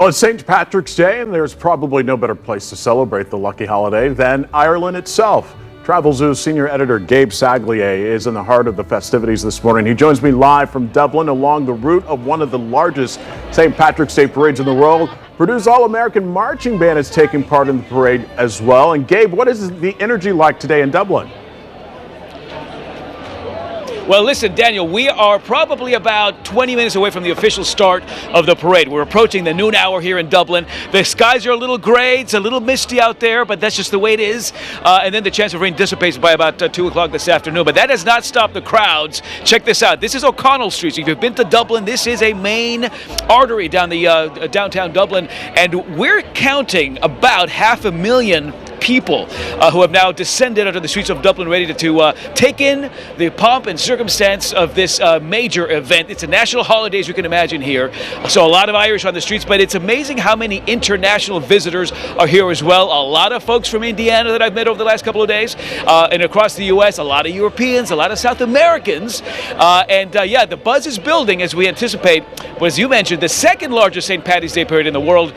Well, it's St. Patrick's Day, and there's probably no better place to celebrate the lucky holiday than Ireland itself. Travelzoo senior editor Gabe Saglie is in the heart of the festivities this morning. He joins me live from Dublin along the route of one of the largest St. Patrick's Day parades in the world. Purdue's All-American Marching Band is taking part in the parade as well. And Gabe, what is the energy like today in Dublin? Well, listen, Daniel, we are probably about 20 minutes away from the official start of the parade. We're approaching the noon hour here in Dublin. The skies are a little gray. It's a little misty out there, but that's just the way it is. And then the chance of rain dissipates by about 2 o'clock this afternoon. But that has not stopped the crowds. Check this out. This is O'Connell Street. So if you've been to Dublin, this is a main artery down the downtown Dublin. And we're counting about 500,000 people who have now descended onto the streets of Dublin ready to take in the pomp and circumstance of this major event. It's a national holiday, as you can imagine here. So a lot of Irish on the streets, but it's amazing how many international visitors are here as well. A lot of folks from Indiana that I've met over the last couple of days, and across the U.S., a lot of Europeans, a lot of South Americans. Yeah, the buzz is building as we anticipate, but as you mentioned, the second largest St. Paddy's Day parade in the world,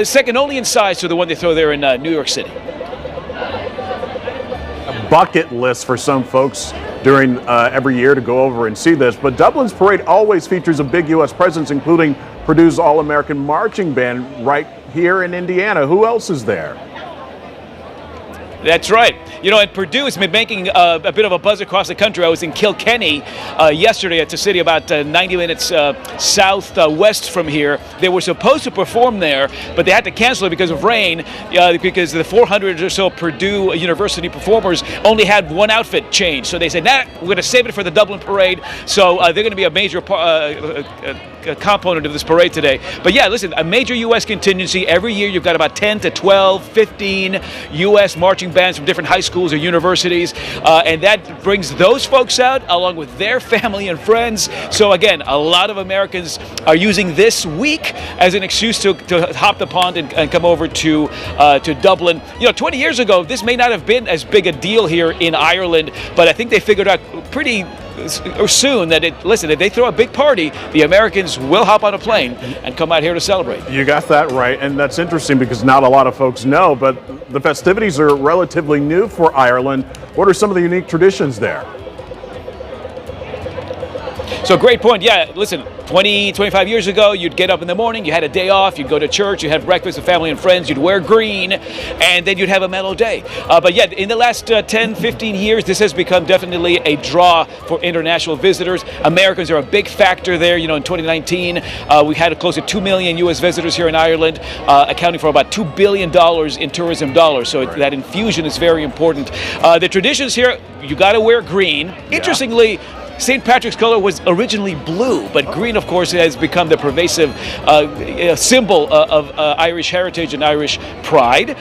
second only in size to the one they throw there in New York City. A bucket list for some folks during every year to go over and see this, but Dublin's parade always features a big U.S. presence, including Purdue's All-American Marching Band right here in Indiana. Who else is there? That's right. You know, and Purdue has been making a bit of a buzz across the country. I was in Kilkenny yesterday. It's a city about 90 minutes southwest from here. They were supposed to perform there, but they had to cancel it because of rain, because the 400 or so Purdue University performers only had one outfit change. So they said, nah, we're going to save it for the Dublin parade. So they're going to be a major component of this parade today. But yeah, listen, a major U.S. contingency. Every year you've got about 10 to 12, 15 U.S. marching bands from different high schools or universities, and that brings those folks out along with their family and friends. So again, a lot of Americans are using this week as an excuse to hop the pond and come over to Dublin. You know, 20 years ago, this may not have been as big a deal here in Ireland, but I think they figured out pretty soon that if they throw a big party, the Americans will hop on a plane and come out here to celebrate. You got that right, and that's interesting because not a lot of folks know, but the festivities are relatively new for Ireland. What are some of the unique traditions there? So great point. Yeah, listen, 20, 25 years ago, you'd get up in the morning, you had a day off, you'd go to church, you'd have breakfast with family and friends, you'd wear green, and then you'd have a mellow day. But yeah, in the last 10, 15 years, this has become definitely a draw for international visitors. Americans are a big factor there. You know, in 2019, we had close to 2 million U.S. visitors here in Ireland, accounting for about $2 billion in tourism dollars. So that infusion is very important. The traditions here, you got to wear green. Yeah. Interestingly, St. Patrick's color was originally blue, but green, of course, has become the pervasive symbol of Irish heritage and Irish pride.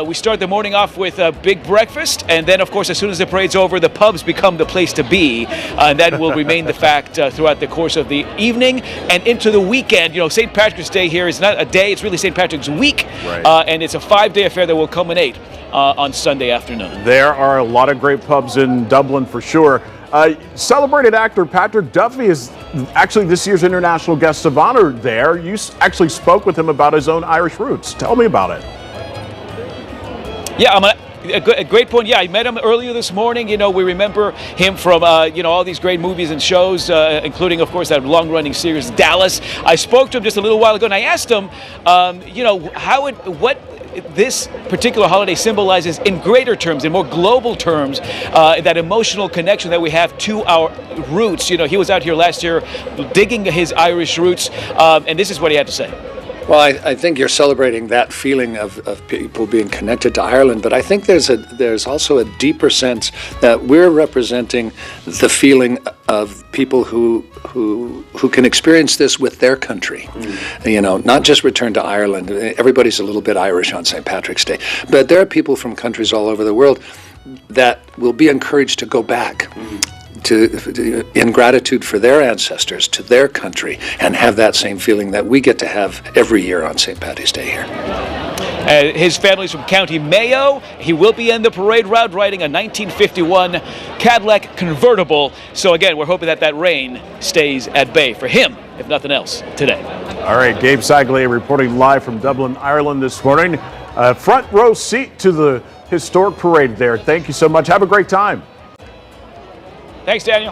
We start the morning off with a big breakfast, and then, of course, as soon as the parade's over, the pubs become the place to be, and that will remain the fact throughout the course of the evening and into the weekend. You know, St. Patrick's Day here is not a day, it's really St. Patrick's week, right. And it's a 5-day affair that will culminate on Sunday afternoon. There are a lot of great pubs in Dublin for sure. Celebrated actor Patrick Duffy is actually this year's international guest of honor there. You actually spoke with him about his own Irish roots. Tell me about it. Yeah, a great point. Yeah, I met him earlier this morning. You know, we remember him from, all these great movies and shows, including, of course, that long-running series, Dallas. I spoke to him just a little while ago, and I asked him, what this particular holiday symbolizes in greater terms, in more global terms, that emotional connection that we have to our roots. You know, he was out here last year digging his Irish roots, and this is what he had to say. Well, I think you're celebrating that feeling of people being connected to Ireland, but I think there's also a deeper sense that we're representing the feeling of people who can experience this with their country. You know, not just return to Ireland. Everybody's a little bit Irish on St. Patrick's Day, but there are people from countries all over the world that will be encouraged to go back. in gratitude for their ancestors, to their country, and have that same feeling that we get to have every year on St. Paddy's Day here. His family's from County Mayo. He will be in the parade route riding a 1951 Cadillac convertible. So again, we're hoping that rain stays at bay for him, if nothing else, today. All right, Gabe Saglie reporting live from Dublin, Ireland this morning. Front row seat to the historic parade there. Thank you so much. Have a great time. Thanks, Daniel.